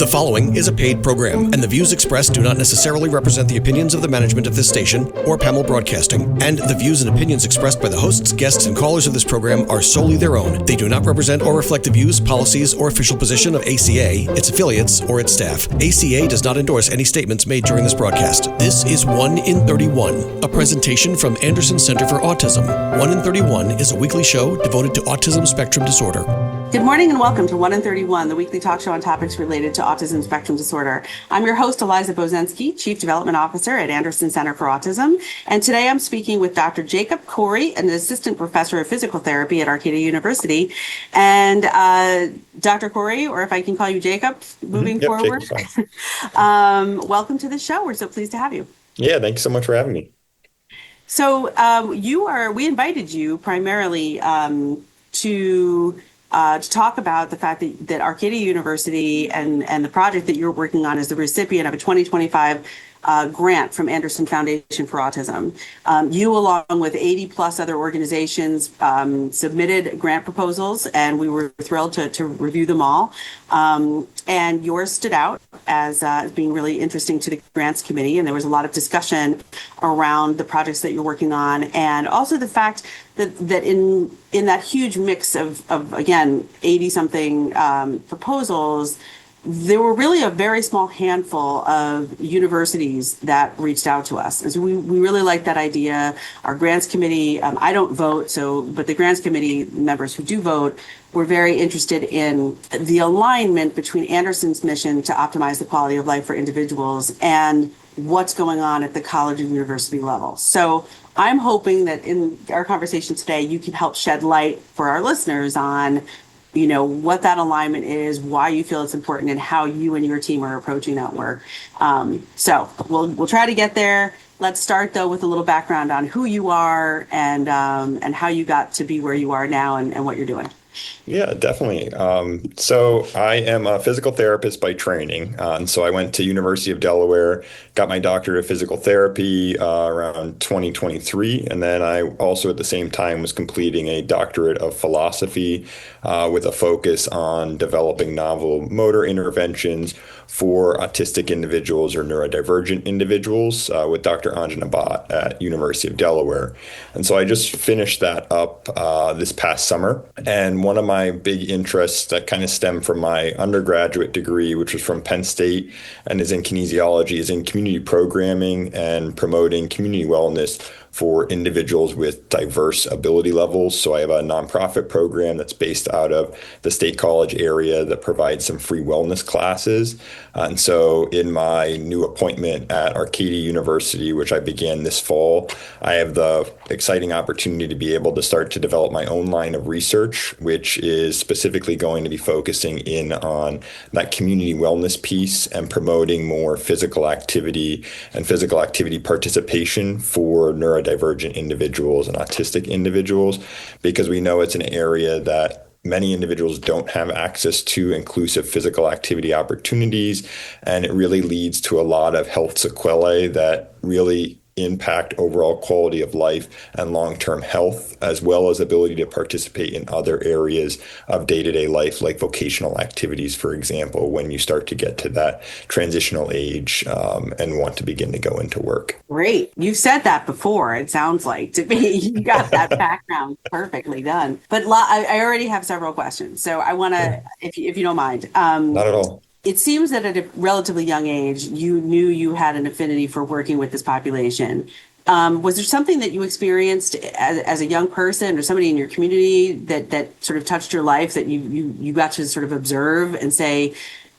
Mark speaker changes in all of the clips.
Speaker 1: The following is a paid program, and the views expressed do not necessarily represent the opinions of the management of this station or Pamel Broadcasting, and the views and opinions expressed by the hosts, guests, and callers of this program are solely their own. They do not represent or reflect the views, policies, or official position of ACA, its affiliates, or its staff. ACA does not endorse any statements made during this broadcast. This is 1 in 31, a presentation from Anderson Center for Autism. 1 in 31 is a weekly show devoted to autism spectrum disorder.
Speaker 2: Good morning and welcome to 1 in 31, the weekly talk show on topics related to autism spectrum disorder. I'm your host, Eliza Bozensky, Chief Development Officer at Anderson Center for Autism. And today I'm speaking with Dr. Jacob Corey, an Assistant Professor of Physical Therapy at Arcadia University. And Dr. Corey, or if I can call you Jacob, moving forward, welcome to the show. We're so pleased to have you.
Speaker 3: Yeah, thank you so much for having me.
Speaker 2: So we invited you primarily to talk about the fact that Arcadia University and the project that you're working on is the recipient of a 2025 grant from Anderson Foundation for Autism. You, along with 80 plus other organizations, submitted grant proposals, and we were thrilled to review them all. And yours stood out as being really interesting to the grants committee, and there was a lot of discussion around the projects that you're working on, and also the fact that in that huge mix of again 80-something proposals, there were really a very small handful of universities that reached out to us. And so we really liked that idea. Our grants committee, I don't vote, but the grants committee members who do vote were very interested in the alignment between Anderson's mission to optimize the quality of life for individuals and what's going on at the college and university level. So I'm hoping that in our conversation today, you can help shed light for our listeners on what that alignment is, why you feel it's important, and how you and your team are approaching that work. So we'll try to get there. Let's start though with a little background on who you are and how you got to be where you are now and what you're doing.
Speaker 3: Yeah, definitely. So I am a physical therapist by training. And so I went to University of Delaware, got my doctorate of physical therapy around 2023. And then I also at the same time was completing a doctorate of philosophy with a focus on developing novel motor interventions for autistic individuals or neurodivergent individuals with Dr. Anjana Bhatt at University of Delaware. And so I just finished that up this past summer. And one of my big interests that kind of stemmed from my undergraduate degree, which was from Penn State and is in kinesiology, is in community programming and promoting community wellness for individuals with diverse ability levels. So I have a nonprofit program that's based out of the State College area that provides some free wellness classes. And so in my new appointment at Arcadia University, which I began this fall, I have the exciting opportunity to be able to start to develop my own line of research, which is specifically going to be focusing in on that community wellness piece and promoting more physical activity and physical activity participation for neurodivergent individuals and autistic individuals, because we know it's an area that many individuals don't have access to inclusive physical activity opportunities, and it really leads to a lot of health sequelae that really impact overall quality of life and long-term health, as well as ability to participate in other areas of day-to-day life, like vocational activities, for example, when you start to get to that transitional age and want to begin to go into work.
Speaker 2: Great. You've said that before, it sounds like to me. You got that background perfectly done. But I already have several questions. So I want to, if you don't mind.
Speaker 3: Not at all.
Speaker 2: It seems that at a relatively young age, you knew you had an affinity for working with this population. Was there something that you experienced as a young person or somebody in your community that sort of touched your life that you got to sort of observe and say,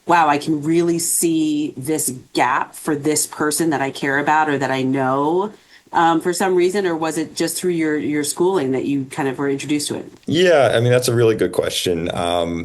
Speaker 2: wow, I can really see this gap for this person that I care about or that I know for some reason, or was it just through your schooling that you kind of were introduced to it?
Speaker 3: Yeah, I mean, that's a really good question.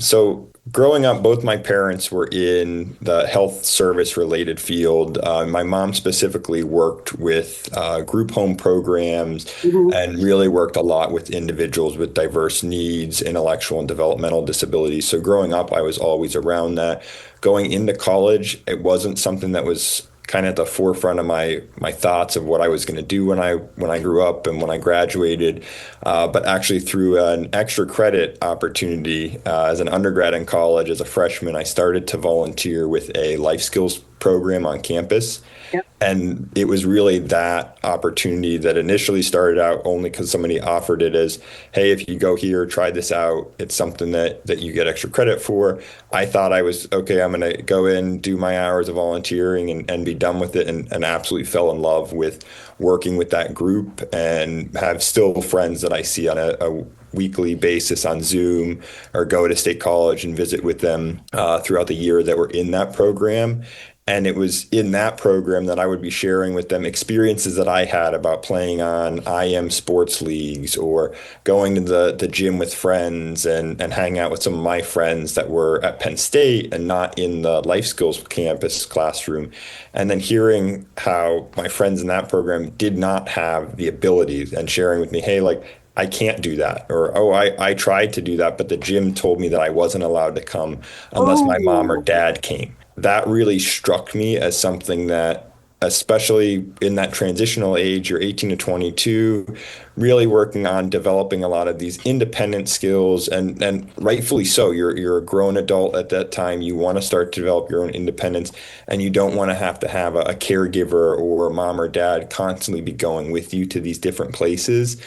Speaker 3: So growing up, both my parents were in the health service related field. My mom specifically worked with group home programs and really worked a lot with individuals with diverse needs, intellectual and developmental disabilities. So growing up, I was always around that. Going into college, it wasn't something that was kind of at the forefront of my thoughts of what I was going to do when I grew up and when I graduated. But actually, through an extra credit opportunity as an undergrad in college, as a freshman, I started to volunteer with a life skills program on campus.
Speaker 2: Yep.
Speaker 3: And it was really that opportunity that initially started out only because somebody offered it as, hey, if you go here, try this out. It's something that you get extra credit for. I thought I was, okay, I'm going to go in, do my hours of volunteering and be done with it, and absolutely fell in love with working with that group and have still friends that I see on a weekly basis on Zoom or go to State College and visit with them throughout the year that were in that program. And it was in that program that I would be sharing with them experiences that I had about playing on IM sports leagues or going to the gym with friends and hanging out with some of my friends that were at Penn State and not in the life skills campus classroom. And then hearing how my friends in that program did not have the abilities and sharing with me, hey, like, I can't do that. Or, oh, I tried to do that, but the gym told me that I wasn't allowed to come unless my mom or dad came. That really struck me as something that, especially in that transitional age, you're 18 to 22, really working on developing a lot of these independent skills, and rightfully so. You're a grown adult at that time. You want to start to develop your own independence, and you don't want to have a caregiver or a mom or dad constantly be going with you to these different places.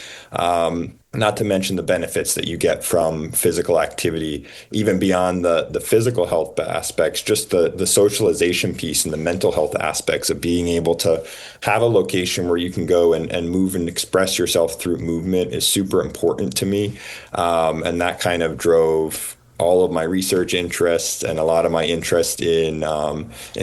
Speaker 3: Not to mention the benefits that you get from physical activity, even beyond the physical health aspects, just the socialization piece and the mental health aspects of being able to have a location where you can go and move and express yourself through movement is super important to me. And that kind of drove all of my research interests and a lot of my interest in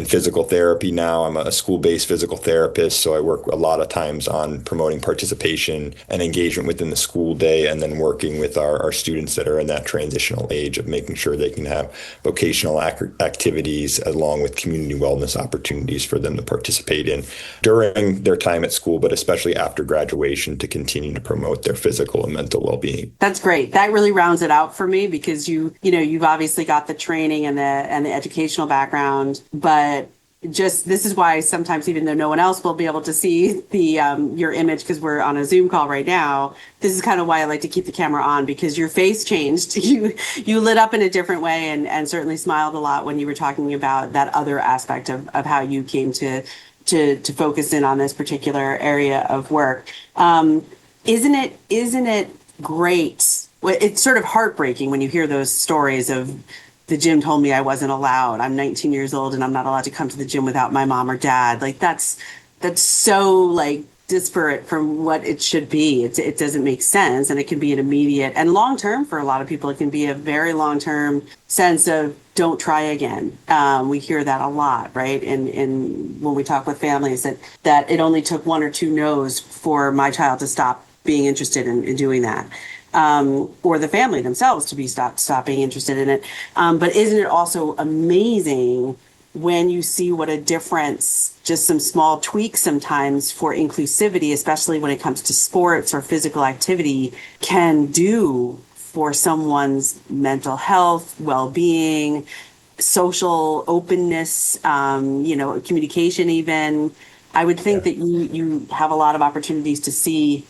Speaker 3: physical therapy now. I'm a school-based physical therapist, so I work a lot of times on promoting participation and engagement within the school day, and then working with our students that are in that transitional age of making sure they can have vocational activities along with community wellness opportunities for them to participate in during their time at school, but especially after graduation, to continue to promote their physical and mental well-being.
Speaker 2: That's great. That really rounds it out for me, because you've obviously got the training and the educational background, but just this is why sometimes, even though no one else will be able to see your image because we're on a Zoom call right now, this is kind of why I like to keep the camera on, because your face changed. You lit up in a different way, and certainly smiled a lot when you were talking about that other aspect of how you came to focus in on this particular area of work. Isn't it great? Well, it's sort of heartbreaking when you hear those stories of the gym told me I wasn't allowed. I'm 19 years old and I'm not allowed to come to the gym without my mom or dad. Like that's so like disparate from what it should be. It doesn't make sense, and it can be an immediate and long term for a lot of people. It can be a very long term sense of don't try again. We hear that a lot, right? And when we talk with families that it only took one or two no's for my child to stop being interested in doing that. Or the family themselves to be stop being interested in it. But isn't it also amazing when you see what a difference just some small tweaks sometimes for inclusivity, especially when it comes to sports or physical activity, can do for someone's mental health, well-being, social openness, communication even. I would think that you have a lot of opportunities to see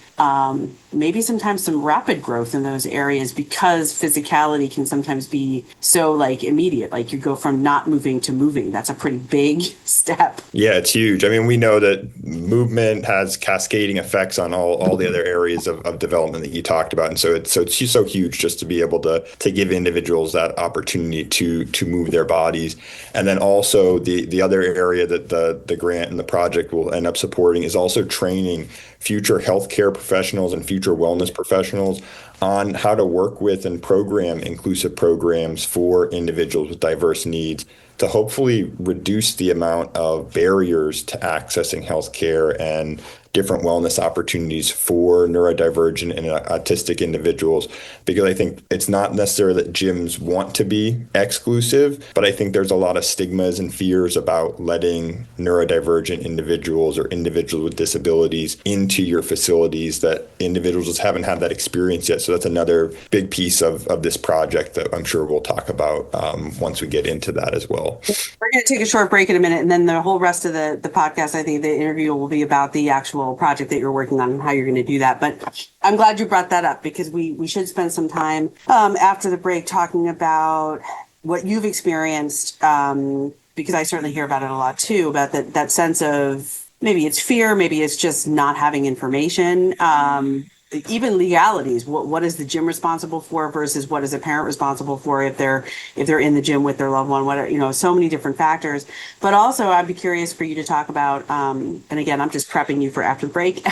Speaker 2: maybe sometimes some rapid growth in those areas, because physicality can sometimes be so like immediate, like you go from not moving to moving. That's a pretty big step.
Speaker 3: Yeah, it's huge. I mean, we know that movement has cascading effects on all the other areas of development that you talked about. And so it's so huge just to be able to give individuals that opportunity to move their bodies. And then also the other area that the grant and the project will end up supporting is also training future healthcare professionals and future wellness professionals on how to work with and program inclusive programs for individuals with diverse needs, to hopefully reduce the amount of barriers to accessing healthcare and different wellness opportunities for neurodivergent and autistic individuals, because I think it's not necessarily that gyms want to be exclusive, but I think there's a lot of stigmas and fears about letting neurodivergent individuals or individuals with disabilities into your facilities, that individuals just haven't had that experience yet. So that's another big piece of this project that I'm sure we'll talk about once we get into that as well.
Speaker 2: We're going to take a short break in a minute, and then the whole rest of the podcast, I think the interview will be about the actual project that you're working on and how you're going to do that. But I'm glad you brought that up, because we should spend some time after the break talking about what you've experienced, because I certainly hear about it a lot too, about that sense of maybe it's fear, maybe it's just not having information. Even legalities, what is the gym responsible for versus what is a parent responsible for if they're in the gym with their loved one, what so many different factors. But also I'd be curious for you to talk about, and again, I'm just prepping you for after the break,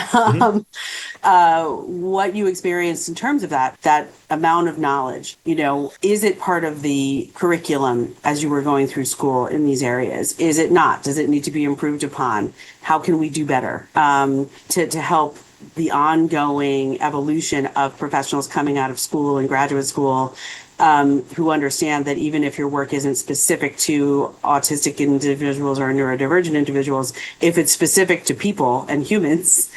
Speaker 2: what you experienced in terms of that amount of knowledge. Is it part of the curriculum as you were going through school in these areas? Is it not? Does it need to be improved upon? How can we do better to help the ongoing evolution of professionals coming out of school and graduate school, who understand that even if your work isn't specific to autistic individuals or neurodivergent individuals, if it's specific to people and humans,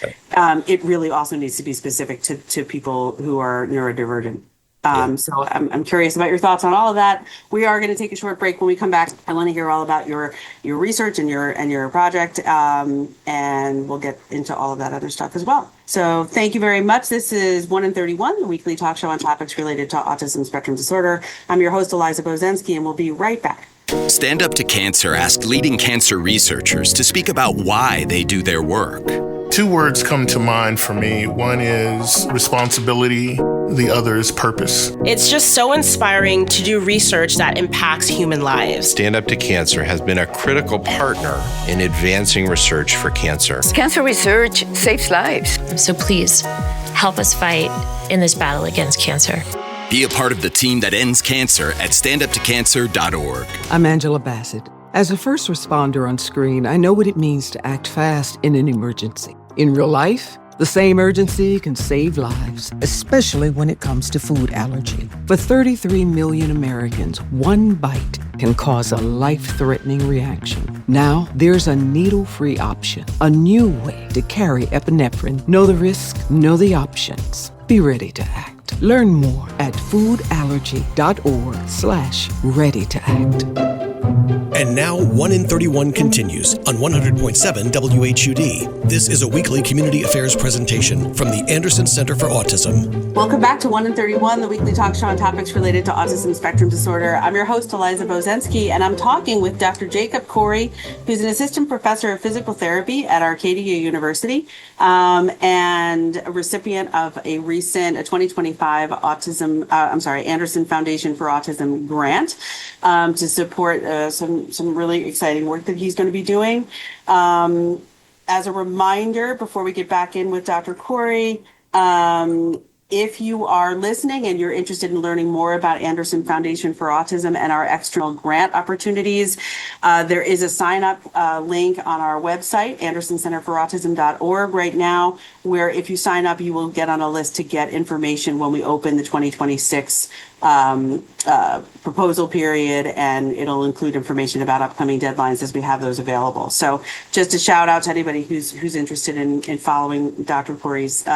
Speaker 2: it really also needs to be specific to people who are neurodivergent. So I'm curious about your thoughts on all of that. We are going to take a short break. When we come back, I want to hear all about your research and your project, and we'll get into all of that other stuff as well. So thank you very much. This is 1 in 31, the weekly talk show on topics related to autism spectrum disorder. I'm your host, Eliza Bozensky, and we'll be right back.
Speaker 4: Stand Up to Cancer asked leading cancer researchers to speak about why they do their work.
Speaker 5: Two words come to mind for me. One is responsibility, the other is purpose.
Speaker 6: It's just so inspiring to do research that impacts human lives.
Speaker 7: Stand Up to Cancer has been a critical partner in advancing research for cancer.
Speaker 8: Cancer research saves lives.
Speaker 9: So please help us fight in this battle against cancer.
Speaker 4: Be a part of the team that ends cancer at standuptocancer.org.
Speaker 10: I'm Angela Bassett. As a first responder on screen, I know what it means to act fast in an emergency. In real life, the same urgency can save lives, especially when it comes to food allergy. For 33 million Americans, one bite can cause a life-threatening reaction. Now, there's a needle-free option, a new way to carry epinephrine. Know the risk, know the options. Be ready to act. Learn more at foodallergy.org/ready to act.
Speaker 1: And now 1 in 31 continues on 100.7 WHUD. This is a weekly community affairs presentation from the Anderson Center for Autism.
Speaker 2: Welcome back to 1 in 31, the weekly talk show on topics related to autism spectrum disorder. I'm your host, Eliza Bozensky, and I'm talking with Dr. Jacob Corey, who's an assistant professor of physical therapy at Arcadia University, and a recipient of a 2025 Anderson Foundation for Autism grant to support some really exciting work that he's going to be doing. As a reminder, before we get back in with Dr. Corey, if you are listening and you're interested in learning more about Anderson Foundation for Autism and our external grant opportunities, there is a sign-up link on our website, andersoncenterforautism.org right now, where if you sign up, you will get on a list to get information when we open the 2026 proposal period, and it'll include information about upcoming deadlines as we have those available. So just a shout out to anybody who's interested in following Dr. Corey's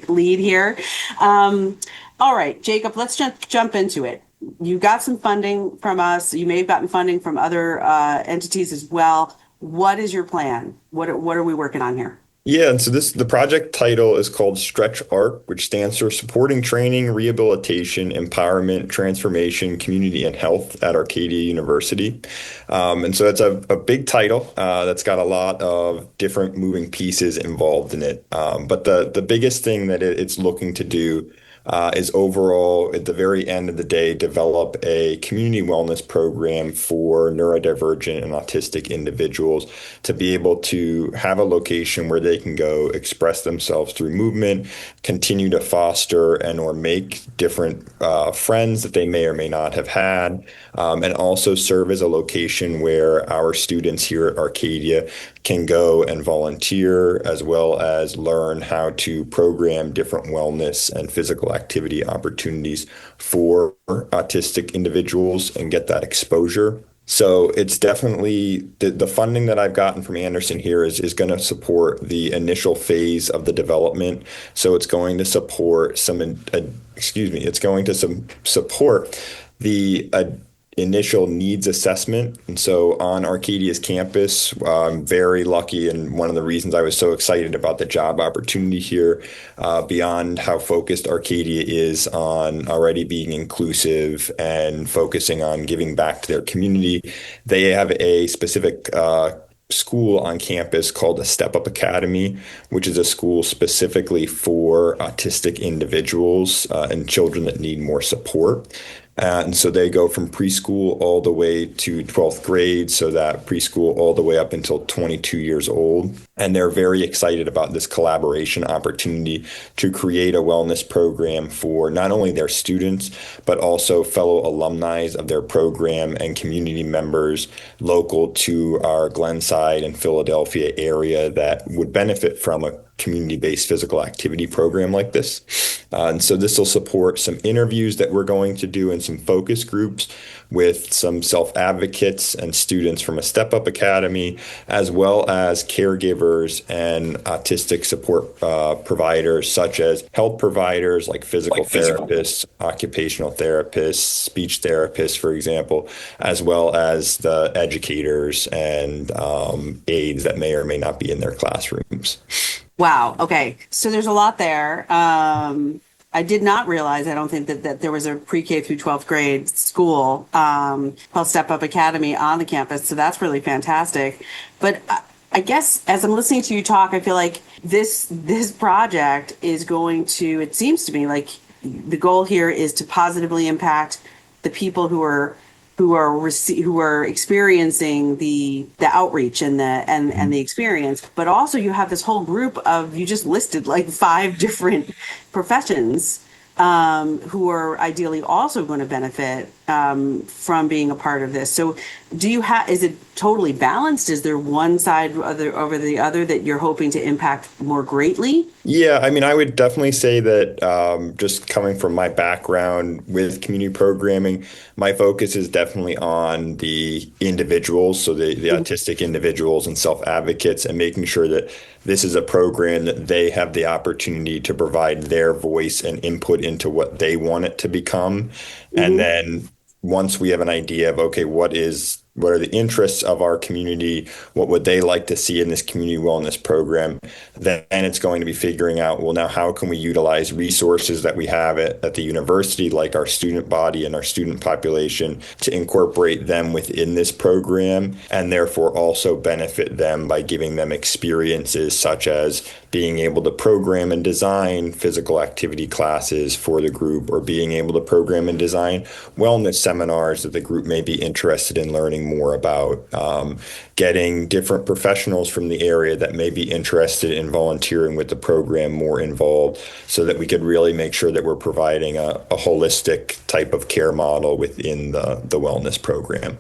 Speaker 2: lead here. All right, Jacob, let's jump into it. You got some funding from us. You may have gotten funding from other entities as well. What is your plan? What are we working on here?
Speaker 3: Yeah, and so the project title is called Stretch ARC, which stands for Supporting Training, Rehabilitation, Empowerment, Transformation, Community, and Health at Arcadia University. And so it's a big title that's got a lot of different moving pieces involved in it. But the biggest thing that it's looking to do is overall, at the very end of the day, develop a community wellness program for neurodivergent and autistic individuals to be able to have a location where they can go express themselves through movement, continue to foster and or make different friends that they may or may not have had, and also serve as a location where our students here at Arcadia can go and volunteer, as well as learn how to program different wellness and physical activity opportunities for autistic individuals and get that exposure. So it's definitely the funding that I've gotten from Anderson here is going to support the initial phase of the development. So it's going to support it's going to support the initial needs assessment. And so on Arcadia's campus, I'm very lucky, and one of the reasons I was so excited about the job opportunity here, beyond how focused Arcadia is on already being inclusive and focusing on giving back to their community, they have a specific school on campus called the Step Up Academy, which is a school specifically for autistic individuals and children that need more support. And so they go from preschool all the way to 12th grade, so that preschool all the way up until 22 years old. And they're very excited about this collaboration opportunity to create a wellness program for not only their students, but also fellow alumni of their program and community members local to our Glenside and Philadelphia area that would benefit from a community-based physical activity program like this. And so this will support some interviews that we're going to do and some focus groups with some self-advocates and students from a Step Up Academy, as well as caregivers and autistic support providers, such as health providers like physical therapists, occupational therapists, speech therapists, for example, as well as the educators and aides that may or may not be in their classrooms.
Speaker 2: Wow. Okay. So there's a lot there. I did not realize, I don't think that there was a pre-K through 12th grade school called Step Up Academy on the campus. So that's really fantastic. But I guess as I'm listening to you talk, I feel like this project is going to, it seems to me like the goal here is to positively impact the people who are experiencing the outreach and the experience, but also you have this whole group of, you just listed like 5 different professions who are ideally also going to benefit from being a part of this. So is it totally balanced? Is there one side over the other that you're hoping to impact more greatly?
Speaker 3: Yeah, I mean, I would definitely say that just coming from my background with community programming, my focus is definitely on the individuals, so the autistic individuals and self-advocates, and making sure that this is a program that they have the opportunity to provide their voice and input into what they want it to become. Mm-hmm. And then once we have an idea of, okay, what are the interests of our community, what would they like to see in this community wellness program, then it's going to be figuring out, well, now how can we utilize resources that we have at the university, like our student body and our student population, to incorporate them within this program, and therefore also benefit them by giving them experiences such as being able to program and design physical activity classes for the group, or being able to program and design wellness seminars that the group may be interested in learning more about, getting different professionals from the area that may be interested in volunteering with the program more involved, so that we could really make sure that we're providing a holistic type of care model within the wellness program.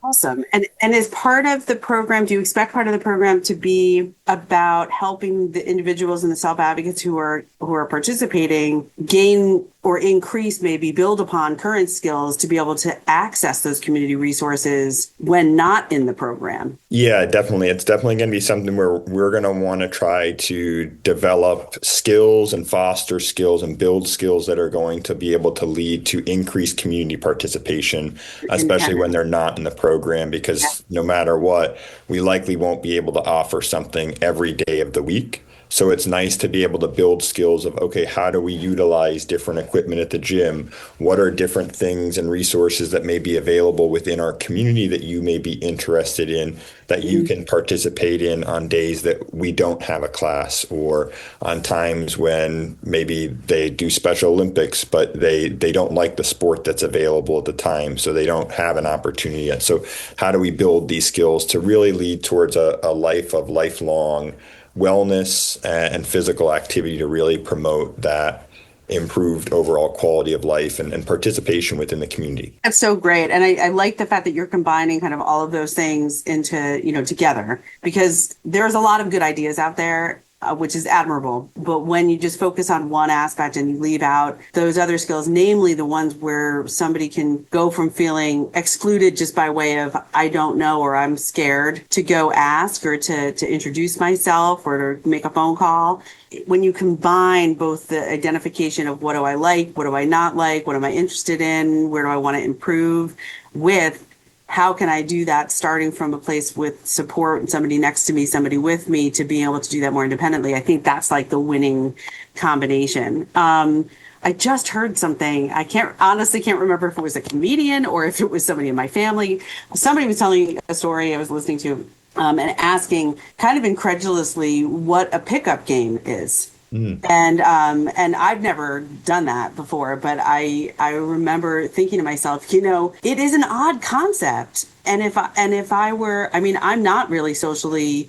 Speaker 2: Awesome. And as part of the program, do you expect part of the program to be about helping the individuals and the self-advocates who are participating gain or increase, maybe build upon current skills to be able to access those community resources when not in the program?
Speaker 3: Yeah, definitely. It's definitely going to be something where we're going to want to try to develop skills and foster skills and build skills that are going to be able to lead to increased community participation, especially when they're not in the program, because no matter what, we likely won't be able to offer something every day of the week. So it's nice to be able to build skills of, okay, how do we utilize different equipment at the gym? What are different things and resources that may be available within our community that you may be interested in, that you can participate in on days that we don't have a class, or on times when maybe they do Special Olympics, but they don't like the sport that's available at the time, so they don't have an opportunity yet. So how do we build these skills to really lead towards a life of lifelong wellness and physical activity to really promote that improved overall quality of life and participation within the community?
Speaker 2: That's so great. And I like the fact that you're combining kind of all of those things into, together, because there's a lot of good ideas out there, which is admirable. But when you just focus on one aspect and you leave out those other skills, namely the ones where somebody can go from feeling excluded just by way of, I don't know, or I'm scared, to go ask, or to introduce myself, or to make a phone call. When you combine both the identification of what do I like, what do I not like, what am I interested in, where do I want to improve, with how can I do that starting from a place with support and somebody next to me, somebody with me, to be able to do that more independently. I think that's like the winning combination. I just heard something. I honestly can't remember if it was a comedian or if it was somebody in my family. Somebody was telling a story I was listening to, and asking kind of incredulously what a pickup game is. And I've never done that before, but I remember thinking to myself, it is an odd concept. And if I were, I'm not really socially,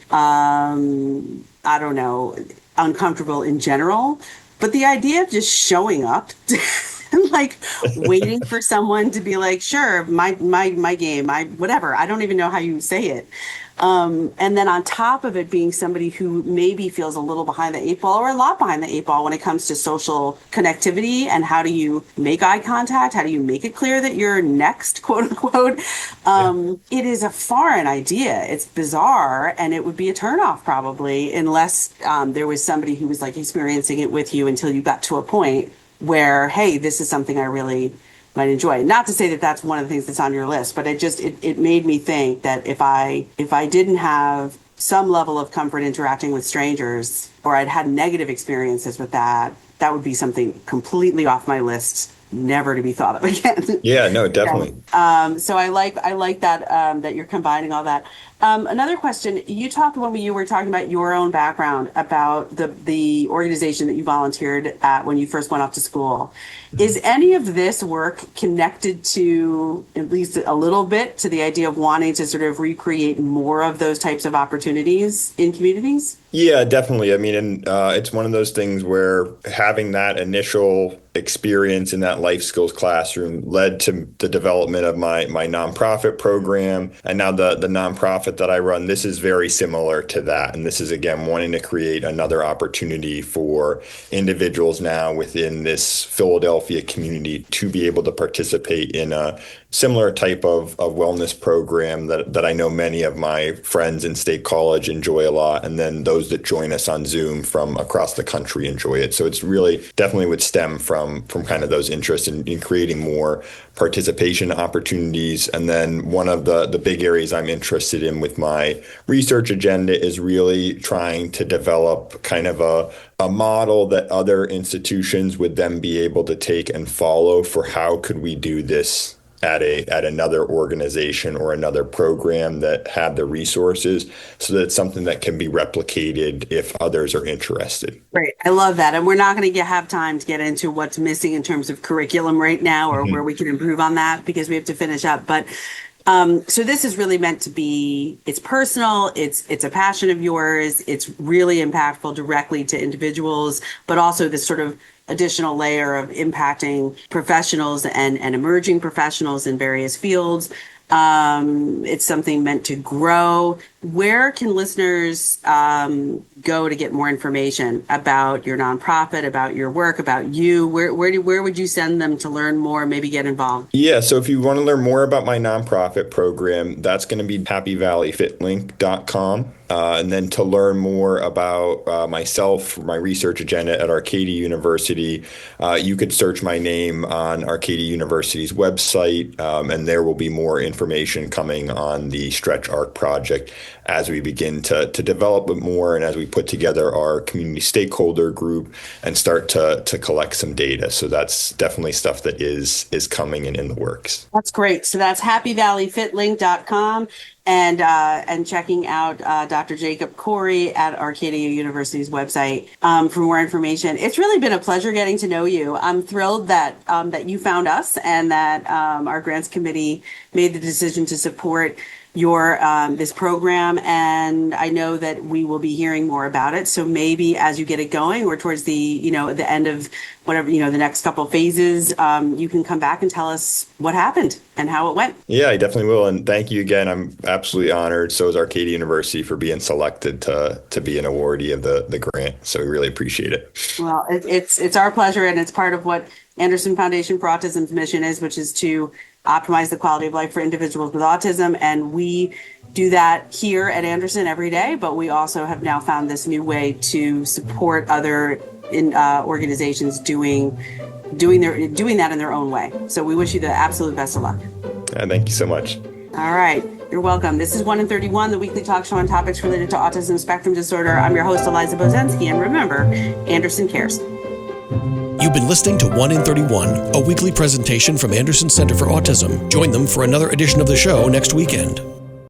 Speaker 2: uncomfortable in general, but the idea of just showing up and like waiting for someone to be like, sure, my game, whatever, I don't even know how you say it. And then on top of it being somebody who maybe feels a little behind the eight ball, or a lot behind the eight ball when it comes to social connectivity, and how do you make eye contact? How do you make it clear that you're next, quote unquote? It is a foreign idea. It's bizarre, and it would be a turnoff probably, unless there was somebody who was like experiencing it with you until you got to a point where, hey, this is something I really might enjoy. Not to say that that's one of the things that's on your list, but it made me think that if I didn't have some level of comfort interacting with strangers, or I'd had negative experiences with that would be something completely off my list, never to be thought of again.
Speaker 3: Yeah, no, definitely.
Speaker 2: So I like that that you're combining all that. Another question, you talked when you were talking about your own background about the organization that you volunteered at when you first went off to school. Is any of this work connected to, at least a little bit, to the idea of wanting to sort of recreate more of those types of opportunities in communities?
Speaker 3: Yeah, definitely. I mean, and it's one of those things where having that initial experience in that life skills classroom led to the development of my nonprofit program. And now the nonprofit that I run, this is very similar to that. And this is, again, wanting to create another opportunity for individuals now within this Philadelphia community to be able to participate in a similar type of wellness program that I know many of my friends in State College enjoy a lot. And then those that join us on Zoom from across the country enjoy it. So it's really definitely would stem from kind of those interests in creating more participation opportunities. And then one of the big areas I'm interested in with my research agenda is really trying to develop kind of a model that other institutions would then be able to take and follow for how could we do this at another organization or another program that had the resources, so that it's something that can be replicated if others are interested.
Speaker 2: Great. I love that. And we're not going to have time to get into what's missing in terms of curriculum right now, or where we can improve on that, because we have to finish up. But so this is really meant to be, it's personal, it's a passion of yours, it's really impactful directly to individuals, but also this sort of additional layer of impacting professionals and emerging professionals in various fields. It's something meant to grow. Where can listeners go to get more information about your nonprofit, about your work, about you? Where would you send them to learn more, maybe get involved?
Speaker 3: Yeah, so if you want to learn more about my nonprofit program, that's going to be happyvalleyfitlink.com. And then to learn more about myself, my research agenda at Arcadia University, you could search my name on Arcadia University's website, and there will be more information coming on the Stretch Arc project as we begin to develop it more and as we put together our community stakeholder group and start to collect some data. So that's definitely stuff that is coming and in the works. That's
Speaker 2: great. So that's happyvalleyfitlink.com. And checking out Dr. Jacob Corey at Arcadia University's website for more information. It's really been a pleasure getting to know you. I'm thrilled that you found us and that our grants committee made the decision to support your this program, and I know that we will be hearing more about it. So maybe as you get it going, or towards the the end of whatever the next couple of phases, you can come back and tell us what happened and how it went.
Speaker 3: Yeah, I definitely will, and thank you again. I'm absolutely honored. So is Arcadia University for being selected to be an awardee of the grant. So we really appreciate it.
Speaker 2: Well, it's our pleasure, and it's part of what Anderson Foundation for Autism's mission is, which is to optimize the quality of life for individuals with autism. And we do that here at Anderson every day, but we also have now found this new way to support other organizations doing that in their own way. So we wish you the absolute best of luck.
Speaker 3: Thank you so much.
Speaker 2: All right. You're welcome. This is 1 in 31, the weekly talk show on topics related to autism spectrum disorder. I'm your host, Eliza Bozensky, and remember, Anderson cares.
Speaker 1: You've been listening to 1 in 31, a weekly presentation from Anderson Center for Autism. Join them for another edition of the show next weekend.